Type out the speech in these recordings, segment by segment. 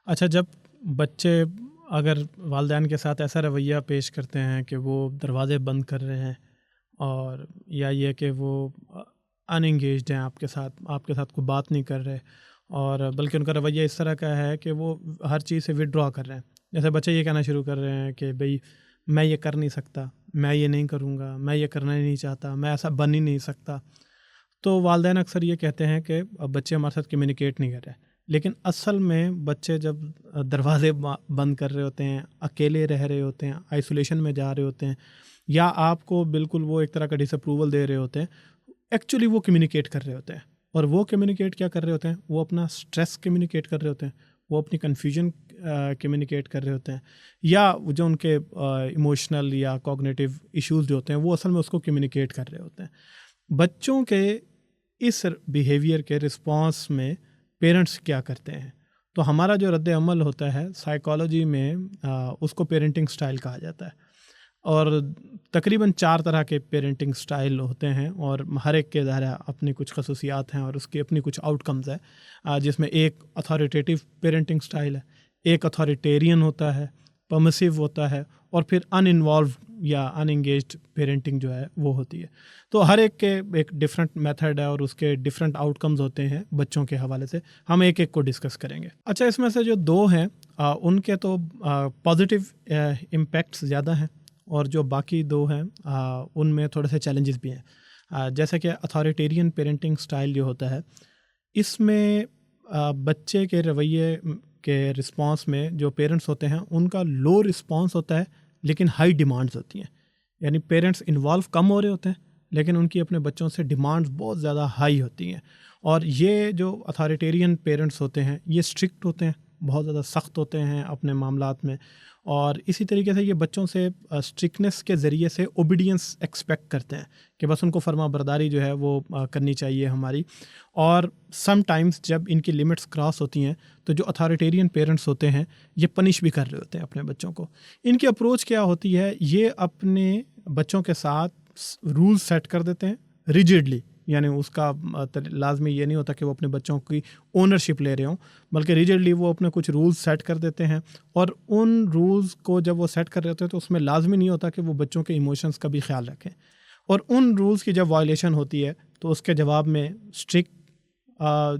अच्छा, जब बच्चे अगर वालिदैन के साथ ऐसा रवैया पेश करते हैं कि वो दरवाज़े बंद कर रहे हैं, और या ये कि वो अनएंगेज्ड हैं आपके साथ कोई बात नहीं कर रहे, और बल्कि उनका रवैया इस तरह का है कि वो हर चीज़ से विथड्रॉ कर रहे हैं। जैसे बच्चे ये कहना शुरू कर रहे हैं कि भई मैं ये कर नहीं सकता, मैं ये नहीं करूँगा, मैं ये करना ही नहीं चाहता, मैं ऐसा बन ही नहीं सकता। तो वालिदैन अक्सर ये कहते हैं कि बच्चे हमारे साथ कम्युनिकेट नहीं कर रहे। लेकिन असल में बच्चे जब दरवाज़े बंद कर रहे होते हैं, अकेले रह रहे होते हैं, आइसोलेशन में जा रहे होते हैं, या आपको बिल्कुल वो एक तरह का डिसअप्रूवल दे रहे होते हैं, एक्चुअली वो कम्युनिकेट कर रहे होते हैं। और वो कम्युनिकेट क्या कर रहे होते हैं? वो अपना स्ट्रेस कम्युनिकेट कर रहे होते हैं, वो अपनी कन्फ्यूजन कम्युनिकेट कर रहे होते हैं, या जो उनके इमोशनल या कॉग्निटिव इश्यूज़ जो होते हैं वो असल में उसको कम्युनिकेट कर रहे होते हैं। बच्चों के इस बिहेवियर के रिस्पॉन्स में पेरेंट्स क्या करते हैं? तो हमारा जो रद्द अमल होता है साइकोलॉजी में, उसको पेरेंटिंग स्टाइल कहा जाता है। और तकरीबन 4 तरह के पेरेंटिंग स्टाइल होते हैं, और हर एक के ज़ाहिर है अपनी कुछ खसूसियात हैं और उसकी अपनी कुछ आउटकम्स है, जिसमें एक अथॉरिटेटिव पेरेंटिंग स्टाइल है, एक अथॉरिटेरियन होता है, परमिसिव होता है, और फिर अनइन्वॉल्व या अनएंगेज्ड पेरेंटिंग जो है वो होती है। तो हर एक के एक डिफरेंट मेथड है और उसके डिफरेंट आउटकम्स होते हैं बच्चों के हवाले से। हम एक एक को डिस्कस करेंगे। अच्छा, इसमें से जो 2 हैं उनके तो पॉजिटिव इम्पैक्ट्स ज़्यादा हैं, और जो बाकी 2 हैं उनमें थोड़े से चैलेंजेस भी हैं। जैसे कि अथॉरिटेरियन पेरेंटिंग स्टाइल जो होता है, इसमें बच्चे के रवैये के रिस्पॉन्स में जो पेरेंट्स होते हैं उनका लो रिस्पॉन्स होता है, लेकिन हाई डिमांड्स होती हैं। यानी पेरेंट्स इन्वॉल्व कम हो रहे होते हैं, लेकिन उनकी अपने बच्चों से डिमांड्स बहुत ज़्यादा हाई होती हैं। और ये जो अथॉरिटेरियन पेरेंट्स होते हैं ये स्ट्रिक्ट होते हैं, बहुत ज़्यादा सख्त होते हैं अपने मामलात में, और इसी तरीके से ये बच्चों से स्ट्रिक्टनेस के ज़रिए से ओबीडियंस एक्सपेक्ट करते हैं कि बस उनको फर्मा बरदारी जो है वो करनी चाहिए हमारी। और सम टाइम्स जब इनकी लिमिट्स क्रॉस होती हैं तो जो अथॉरिटेरियन पेरेंट्स होते हैं ये पनिश भी कर रहे होते हैं अपने बच्चों को। इनकी अप्रोच क्या होती है? ये अपने बच्चों के साथ रूल्स सेट कर देते हैं रिजिडली, यानी उसका लाजमी ये नहीं होता कि वो अपने बच्चों की ओनरशिप ले रहे हों, बल्कि रिजिडली वो अपने कुछ रूल्स सेट कर देते हैं। और उन रूल्स को जब वो सेट कर रहे होते हैं तो उसमें लाजमी नहीं होता कि वो बच्चों के इमोशंस का भी ख्याल रखें। और उन रूल्स की जब वायलेशन होती है तो उसके जवाब में स्ट्रिक्ट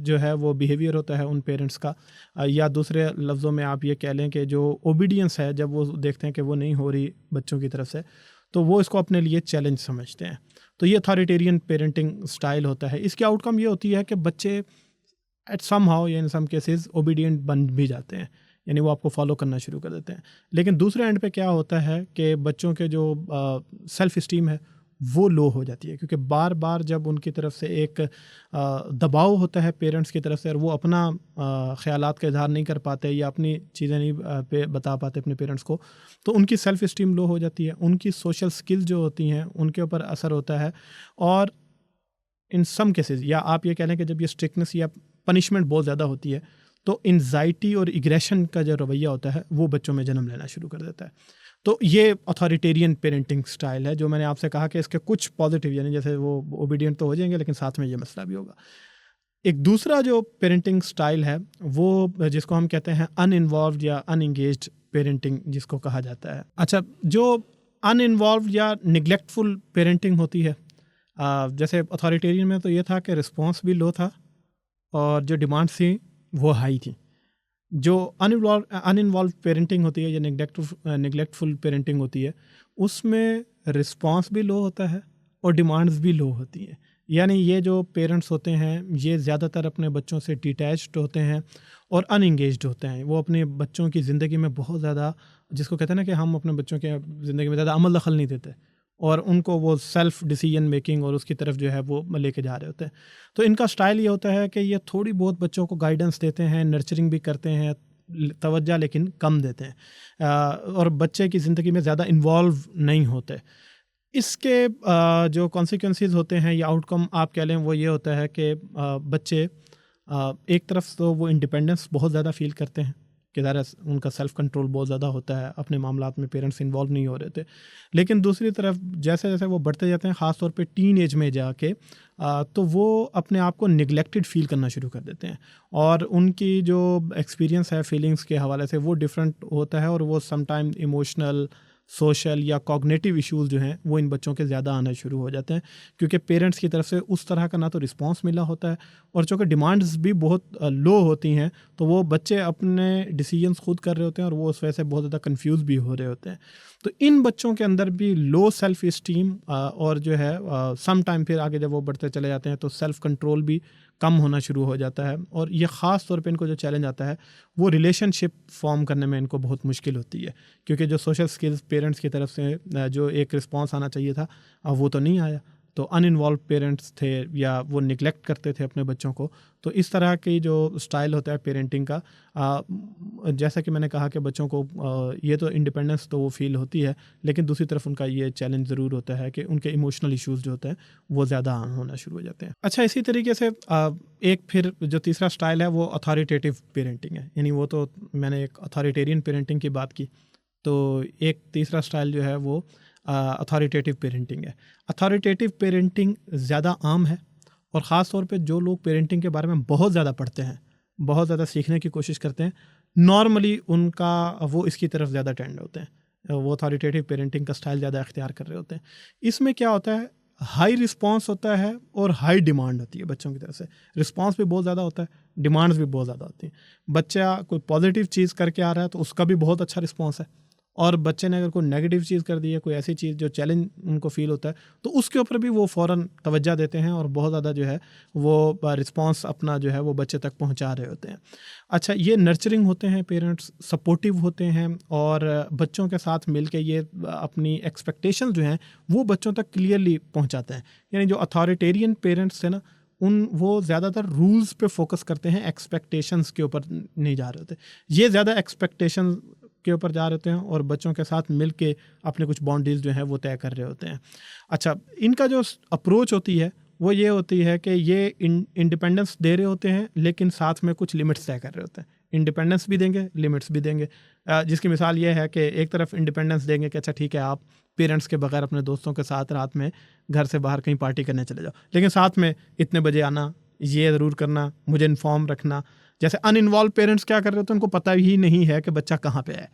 जो है वो बिहेवियर होता है उन पेरेंट्स का, या दूसरे लफ्ज़ों में आप ये कह लें कि जो ओबीडियंस है, जब वो देखते हैं कि वो नहीं हो रही बच्चों की तरफ से, तो वो इसको अपने लिए चैलेंज समझते हैं। तो ये अथॉरिटेरियन पेरेंटिंग स्टाइल होता है। इसकी आउटकम ये होती है कि बच्चे एट सम हाउ या इन सम केसेस ओबीडियंट बन भी जाते हैं, यानी वो आपको फॉलो करना शुरू कर देते हैं। लेकिन दूसरे एंड पे क्या होता है कि बच्चों के जो सेल्फ इस्टीम है वो लो हो जाती है, क्योंकि बार बार जब उनकी तरफ से एक दबाव होता है पेरेंट्स की तरफ से, और वो अपना ख़यालात का इजहार नहीं कर पाते या अपनी चीज़ें नहीं बता पाते अपने पेरेंट्स को, तो उनकी सेल्फ इस्टीम लो हो जाती है, उनकी सोशल स्किल्स जो होती हैं उनके ऊपर असर होता है। और इन सम केसेस, या आप ये कह लें कि जब ये स्ट्रिक्टनेस या पनिशमेंट बहुत ज़्यादा होती है तो एंजाइटी और इग्रेशन का जो रवैया होता है वो बच्चों में जन्म लेना शुरू कर देता है। तो ये अथॉरिटेरियन पेरेंटिंग स्टाइल है, जो मैंने आपसे कहा कि इसके कुछ पॉजिटिव, यानी जैसे वो ओबीडियंट तो हो जाएंगे लेकिन साथ में ये मसला भी होगा। एक दूसरा जो पेरेंटिंग स्टाइल है वो जिसको हम कहते हैं अनइन्वॉल्व या अनएंगेज्ड पेरेंटिंग जिसको कहा जाता है। अच्छा, जो अनइन्वॉल्व या निगलेक्टफुल पेरेंटिंग होती है, जैसे अथॉरिटेरियन में तो ये था कि रिस्पॉन्स भी लो था और जो डिमांड्स थी वो हाई थी। जो अनइन्वॉल्व पेरेंटिंग होती है या निगलेक्टफुल पेरेंटिंग होती है, उसमें रिस्पॉन्स भी लो होता है और डिमांड्स भी लो होती हैं। यानी ये जो पेरेंट्स होते हैं ये ज़्यादातर अपने बच्चों से डिटैच्ड होते हैं और अनएंगेज्ड होते हैं। वो अपने बच्चों की ज़िंदगी में बहुत ज़्यादा, जिसको कहते हैं ना कि हम अपने बच्चों के ज़िंदगी में ज़्यादा अमल दखल नहीं देते, और उनको वो सेल्फ डिसीजन मेकिंग और उसकी तरफ जो है वो लेके जा रहे होते हैं। तो इनका स्टाइल ये होता है कि ये थोड़ी बहुत बच्चों को गाइडेंस देते हैं, नर्चरिंग भी करते हैं, तवज्जो लेकिन कम देते हैं, और बच्चे की ज़िंदगी में ज़्यादा इन्वॉल्व नहीं होते। इसके जो कॉन्सिक्वेंसेस होते हैं या आउटकम आप कह लें वो ये होता है कि बच्चे एक तरफ तो वो इंडिपेंडेंस बहुत ज़्यादा फील करते हैं कि ज़रा उनका सेल्फ़ कंट्रोल बहुत ज़्यादा होता है, अपने मामलात में पेरेंट्स इन्वॉल्व नहीं हो रहे थे। लेकिन दूसरी तरफ जैसे जैसे वो बढ़ते जाते हैं, ख़ास तौर पे टीन एज में जाके तो वो अपने आप को निगलेक्टेड फ़ील करना शुरू कर देते हैं, और उनकी जो एक्सपीरियंस है फीलिंग्स के हवाले से वो डिफरेंट होता है, और वो समटाइम इमोशनल, सोशल या कॉग्निटिव इश्यूज़ जो हैं वो इन बच्चों के ज़्यादा आने शुरू हो जाते हैं, क्योंकि पेरेंट्स की तरफ से उस तरह का ना तो रिस्पांस मिला होता है, और चूँकि डिमांड्स भी बहुत लो होती हैं, तो वो बच्चे अपने डिसीजंस खुद कर रहे होते हैं, और वो उस वजह से बहुत ज़्यादा कंफ्यूज भी हो रहे होते हैं। तो इन बच्चों के अंदर भी लो सेल्फ इस्टीम, और जो है सम टाइम फिर आगे जब वो बढ़ते चले जाते हैं तो सेल्फ कंट्रोल भी कम होना शुरू हो जाता है, और ये ख़ास तौर पे इनको जो चैलेंज आता है वो रिलेशनशिप फॉर्म करने में इनको बहुत मुश्किल होती है, क्योंकि जो सोशल स्किल्स पेरेंट्स की तरफ से जो एक रिस्पांस आना चाहिए था वो तो नहीं आया। तो अनइन्वॉल्व पेरेंट्स थे, या वो निगलेक्ट करते थे अपने बच्चों को। तो इस तरह की जो स्टाइल होता है पेरेंटिंग का, जैसा कि मैंने कहा कि बच्चों को ये तो इंडिपेंडेंस तो वो फील होती है, लेकिन दूसरी तरफ उनका ये चैलेंज ज़रूर होता है कि उनके इमोशनल इश्यूज़ जो होते हैं वो ज़्यादा होना शुरू हो जाते हैं। अच्छा, इसी तरीके से एक फिर जो तीसरा स्टाइल है वो अथॉरिटेटिव पेरेंटिंग है, यानी वो तो मैंने एक अथॉरिटेरियन पेरेंटिंग की बात की, तो एक तीसरा स्टाइल जो है वो अथॉरिटेटिव पेरेंटिंग है। अथॉरिटेटिव पेरेंटिंग ज़्यादा आम है, और ख़ास तौर पे जो लोग पेरेंटिंग के बारे में बहुत ज़्यादा पढ़ते हैं, बहुत ज़्यादा सीखने की कोशिश करते हैं, नॉर्मली उनका वो इसकी तरफ ज़्यादा टेंड होते हैं, वो अथॉरिटेटिव पेरेंटिंग का स्टाइल ज़्यादा इख्तियार कर रहे होते हैं। इसमें क्या होता है, हाई रिस्पांस होता है और हाई डिमांड होती है बच्चों की तरफ से। रिस्पांस भी बहुत ज़्यादा होता है, डिमांड्स भी बहुत ज़्यादा होती हैं। बच्चा कोई पॉजिटिव चीज़ करके आ रहा है तो उसका भी बहुत अच्छा रिस्पांस है, और बच्चे ने अगर कोई नेगेटिव चीज़ कर दी है, कोई ऐसी चीज़ जो चैलेंज उनको फील होता है, तो उसके ऊपर भी वो फ़ौरन तवज्जो देते हैं, और बहुत ज़्यादा जो है वो रिस्पांस अपना जो है वो बच्चे तक पहुंचा रहे होते हैं। अच्छा, ये नर्चरिंग होते हैं पेरेंट्स, सपोर्टिव होते हैं, और बच्चों के साथ मिल के ये अपनी एक्सपेक्टेशन जो हैं वो बच्चों तक क्लियरली पहुँचाते हैं। यानी जो अथॉरिटेरियन पेरेंट्स थे ना, वो ज़्यादातर रूल्स पे फोकस करते हैं, एक्सपेक्टेशंस के ऊपर नहीं जा रहे होते। ये ज़्यादा एक्सपेक्टेशन के ऊपर जा रहे होते हैं, और बच्चों के साथ मिल के अपने कुछ बाउंड्रीज जो हैं वो तय कर रहे होते हैं। अच्छा, इनका जो अप्रोच होती है वो ये होती है कि ये इंडिपेंडेंस दे रहे होते हैं, लेकिन साथ में कुछ लिमिट्स तय कर रहे होते हैं। इंडिपेंडेंस भी देंगे, लिमिट्स भी देंगे। जिसकी मिसाल ये है कि एक तरफ इंडिपेंडेंस देंगे कि अच्छा ठीक है, आप पेरेंट्स के बगैर अपने दोस्तों के साथ रात में घर से बाहर कहीं पार्टी करने चले जाओ, लेकिन साथ में इतने बजे आना, ये ज़रूर करना, मुझे इन्फॉर्म रखना। जैसे अनइन्वॉल्व पेरेंट्स क्या कर रहे होते हैं, उनको पता ही नहीं है कि बच्चा कहाँ पे है।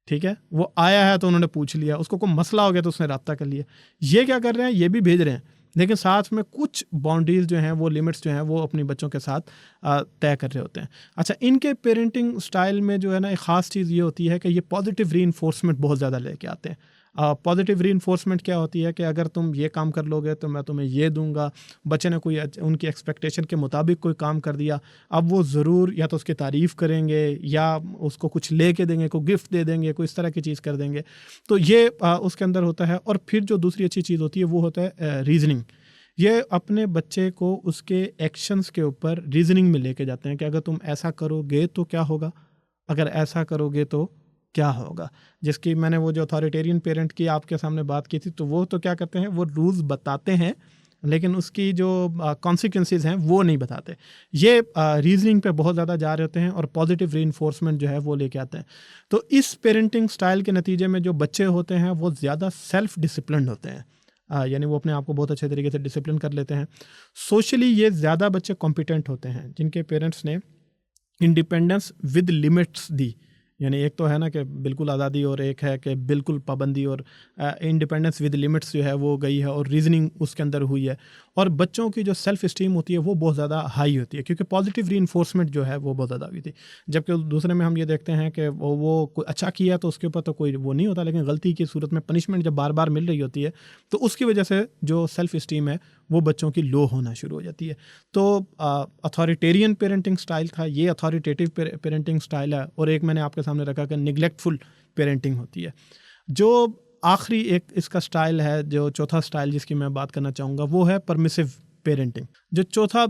ठीक है, वो आया है तो उन्होंने पूछ लिया, उसको कोई मसला हो गया तो उसने रब्ता कर लिया। ये क्या कर रहे हैं, ये भी भेज रहे हैं, लेकिन साथ में कुछ बाउंड्रीज जो हैं वो लिमिट्स जो हैं वो अपनी बच्चों के साथ तय कर रहे होते हैं। अच्छा, इनके पेरेंटिंग स्टाइल में जो है ना, एक ख़ास चीज़ ये होती है कि ये पॉजिटिव रीइंफोर्समेंट बहुत ज़्यादा लेके आते हैं। पॉजिटिव रीइंफोर्समेंट क्या होती है कि अगर तुम ये काम कर लोगे तो मैं तुम्हें ये दूंगा। बच्चे ने कोई उनकी एक्सपेक्टेशन के मुताबिक कोई काम कर दिया, अब वो ज़रूर या तो उसकी तारीफ़ करेंगे, या उसको कुछ ले के देंगे, कोई गिफ्ट दे देंगे, कोई इस तरह की चीज़ कर देंगे। तो ये उसके अंदर होता है। और फिर जो दूसरी अच्छी चीज़ होती है वो होता है रीजनिंग। ये अपने बच्चे को उसके एक्शंस के ऊपर रीजनिंग में लेके जाते हैं कि अगर तुम ऐसा करोगे तो क्या होगा, अगर ऐसा करोगे तो क्या होगा। जिसकी मैंने वो जो अथॉरिटेरियन पेरेंट की आपके सामने बात की थी, तो वो तो क्या करते हैं, वो रूल्स बताते हैं, लेकिन उसकी जो कॉन्सिक्वेंसेस हैं वो नहीं बताते। ये रीजनिंग पे बहुत ज़्यादा जा रहे होते हैं, और पॉजिटिव रीइंफोर्समेंट जो है वो लेके आते हैं। तो इस पेरेंटिंग स्टाइल के नतीजे में जो बच्चे होते हैं वो ज़्यादा सेल्फ डिसिप्लिन्ड होते हैं, यानी वो अपने आप को बहुत अच्छे तरीके से डिसिप्लिन कर लेते हैं। सोशली ये ज़्यादा बच्चे कॉम्पिटेंट होते हैं जिनके पेरेंट्स ने इंडिपेंडेंस विद लिमिट्स दी। यानी एक तो है ना कि बिल्कुल आज़ादी, और एक है कि बिल्कुल पाबंदी, और इंडिपेंडेंस विद लिमिट्स जो है वो गई है, और रीजनिंग उसके अंदर हुई है। और बच्चों की जो सेल्फ इस्टीम होती है वो बहुत ज़्यादा हाई होती है, क्योंकि पॉजिटिव रीइंफोर्समेंट जो है वो बहुत ज़्यादा हुई थी। जबकि दूसरे में हम ये देखते हैं कि वो कोई अच्छा किया तो उसके ऊपर तो कोई वो नहीं होता, लेकिन गलती की सूरत में पनिशमेंट जब बार बार मिल रही होती है तो उसकी वजह से जो सेल्फ इस्टीम है वो बच्चों की लो होना शुरू हो जाती है। तो अथॉरिटेरियन पेरेंटिंग स्टाइल था, ये अथॉरिटेटिव पेरेंटिंग स्टाइल है। और एक मैंने आपके सामने रखा कि निगलेक्टफुल पेरेंटिंग होती है। जो आखिरी एक इसका स्टाइल है, जो चौथा स्टाइल जिसकी मैं बात करना चाहूँगा, वो है परमिसिव पेरेंटिंग। जो चौथा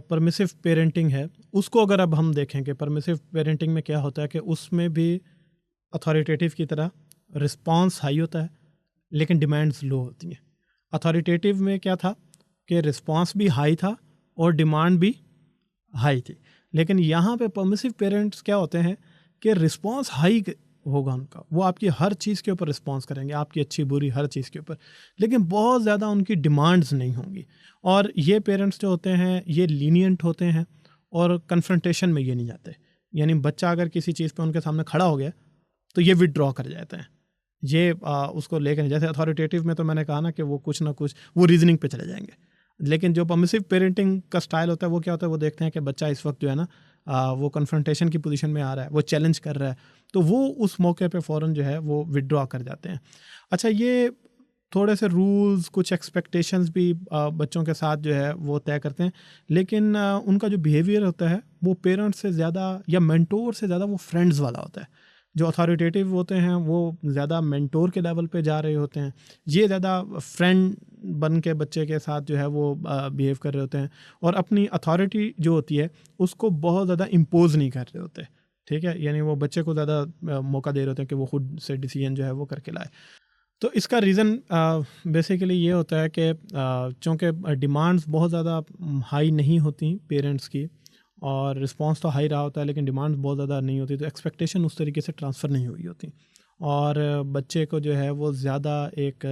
परमिसिव पेरेंटिंग है, उसको अगर अब हम देखें कि परमिसिव पेरेंटिंग में क्या होता है, कि उसमें भी अथॉरिटेटिव की तरह रिस्पांस हाई होता है, लेकिन डिमांड्स लो होती हैं। अथॉरिटेटिव में क्या था कि रिस्पांस भी हाई था और डिमांड भी हाई थी। लेकिन यहाँ पे परमिसिव पेरेंट्स क्या होते हैं कि रिस्पॉन्स हाई होगा उनका, वो आपकी हर चीज़ के ऊपर रिस्पॉन्स करेंगे, आपकी अच्छी बुरी हर चीज़ के ऊपर, लेकिन बहुत ज़्यादा उनकी डिमांड्स नहीं होंगी। और ये पेरेंट्स जो होते हैं ये लीनियंट होते हैं और कन्फ्रंटेशन में ये नहीं जाते। यानी बच्चा अगर किसी चीज़ पे उनके सामने खड़ा हो गया तो ये विदड्रॉ कर जाते हैं, ये उसको लेकर, जैसे अथॉरिटेटिव में तो मैंने कहा ना कि वो कुछ ना कुछ वो रीजनिंग पे चले जाएंगे। लेकिन जो परमिसिव पेरेंटिंग का स्टाइल होता है वो क्या होता है, वो देखते हैं कि बच्चा इस वक्त जो है ना वो कन्फ्रंटेशन की पोजीशन में आ रहा है, वो चैलेंज कर रहा है, तो वो उस मौके पे फ़ौरन जो है वो विदड्रॉ कर जाते हैं। अच्छा, ये थोड़े से रूल्स, कुछ एक्सपेक्टेशंस भी बच्चों के साथ जो है वो तय करते हैं, लेकिन उनका जो बिहेवियर होता है वो पेरेंट्स से ज़्यादा या मेंटोर से ज़्यादा वो फ्रेंड्स वाला होता है। जो अथॉरिटेटिव होते हैं वो ज़्यादा मेंटोर के लेवल पे जा रहे होते हैं, ये ज़्यादा फ्रेंड बन के बच्चे के साथ जो है वो बिहेव कर रहे होते हैं, और अपनी अथॉरिटी जो होती है उसको बहुत ज़्यादा इम्पोज नहीं कर रहे होते। ठीक है, यानी वो बच्चे को ज़्यादा मौका दे रहे होते हैं कि वो खुद से डिसीजन जो है वो करके लाए। तो इसका रीज़न बेसिकली ये होता है कि चूँकि डिमांड्स बहुत ज़्यादा हाई नहीं होती पेरेंट्स की, और रिस्पांस तो हाई रहा होता है लेकिन डिमांड्स बहुत ज़्यादा नहीं होती, तो एक्सपेक्टेशन उस तरीके से ट्रांसफ़र नहीं हुई होती, और बच्चे को जो है वो ज़्यादा एक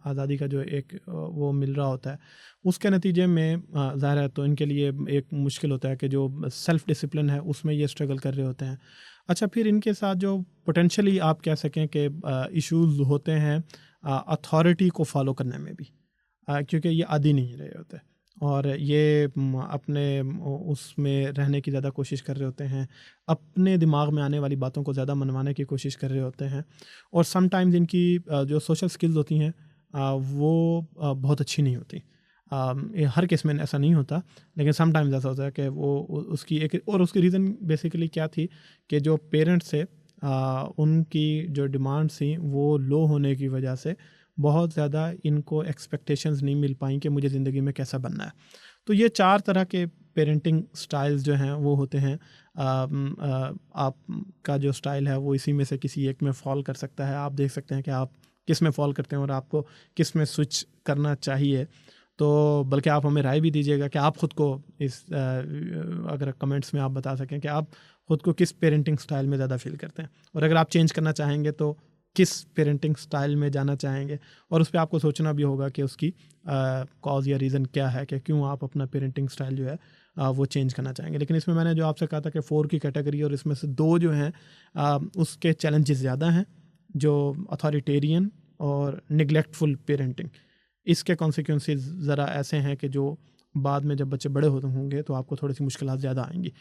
आज़ादी का जो एक वो मिल रहा होता है, उसके नतीजे में ज़ाहिर है तो इनके लिए एक मुश्किल होता है कि जो सेल्फ़ डिसिप्लिन है उसमें ये स्ट्रगल कर रहे होते हैं। अच्छा, फिर इनके साथ जो पोटेंशियली आप कह सकें कि इश्यूज़ होते हैं अथॉरिटी को फॉलो करने में भी, क्योंकि ये आदी नहीं रहे होते, और ये अपने उसमें रहने की ज़्यादा कोशिश कर रहे होते हैं, अपने दिमाग में आने वाली बातों को ज़्यादा मनवाने की कोशिश कर रहे होते हैं, और समटाइम्स इनकी जो सोशल स्किल्स होती हैं वो बहुत अच्छी नहीं होती। ये हर केस में ऐसा नहीं होता, लेकिन समटाइम्स ऐसा होता है कि वो उसकी एक, और उसकी रीज़न बेसिकली क्या थी कि जो पेरेंट्स थे उनकी जो डिमांड्स थी वो लो होने की वजह से बहुत ज़्यादा इनको एक्सपेक्टेशंस नहीं मिल पाई कि मुझे ज़िंदगी में कैसा बनना है। तो ये 4 तरह के पेरेंटिंग स्टाइल्स जो हैं वो होते हैं। आपका जो स्टाइल है वो इसी में से किसी एक में फ़ॉल कर सकता है। आप देख सकते हैं कि आप किस में फ़ॉल करते हैं और आपको किस में स्विच करना चाहिए। तो बल्कि आप हमें राय भी दीजिएगा कि आप ख़ुद को इस अगर कमेंट्स में आप बता सकें कि आप ख़ुद को किस पेरेंटिंग स्टाइल में ज़्यादा फ़ील करते हैं, और अगर आप चेंज करना चाहेंगे तो किस पेरेंटिंग स्टाइल में जाना चाहेंगे, और उस पे आपको सोचना भी होगा कि उसकी कॉज या रीज़न क्या है कि क्यों आप अपना पेरेंटिंग स्टाइल जो है वो चेंज करना चाहेंगे। लेकिन इसमें मैंने जो आपसे कहा था कि 4 की कैटेगरी, और इसमें से 2 जो हैं उसके चैलेंजेस ज़्यादा हैं, जो अथॉरिटेरियन और निगलेक्टफुल पेरेंटिंग। इसके कॉन्सिक्वेंसेस ज़रा ऐसे हैं कि जो बाद में जब बच्चे बड़े होते होंगे तो आपको थोड़ी सी मुश्किलात ज़्यादा आएंगी।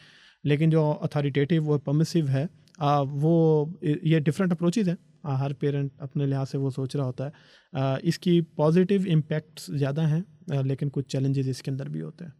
लेकिन जो अथॉरिटेटिव और परमिसिव है वो ये डिफरेंट अप्रोचेज़ हैं, हर पेरेंट अपने लिहाज से वो सोच रहा होता है। इसकी पॉजिटिव इम्पैक्ट्स ज़्यादा हैं, लेकिन कुछ चैलेंजेस इसके अंदर भी होते हैं।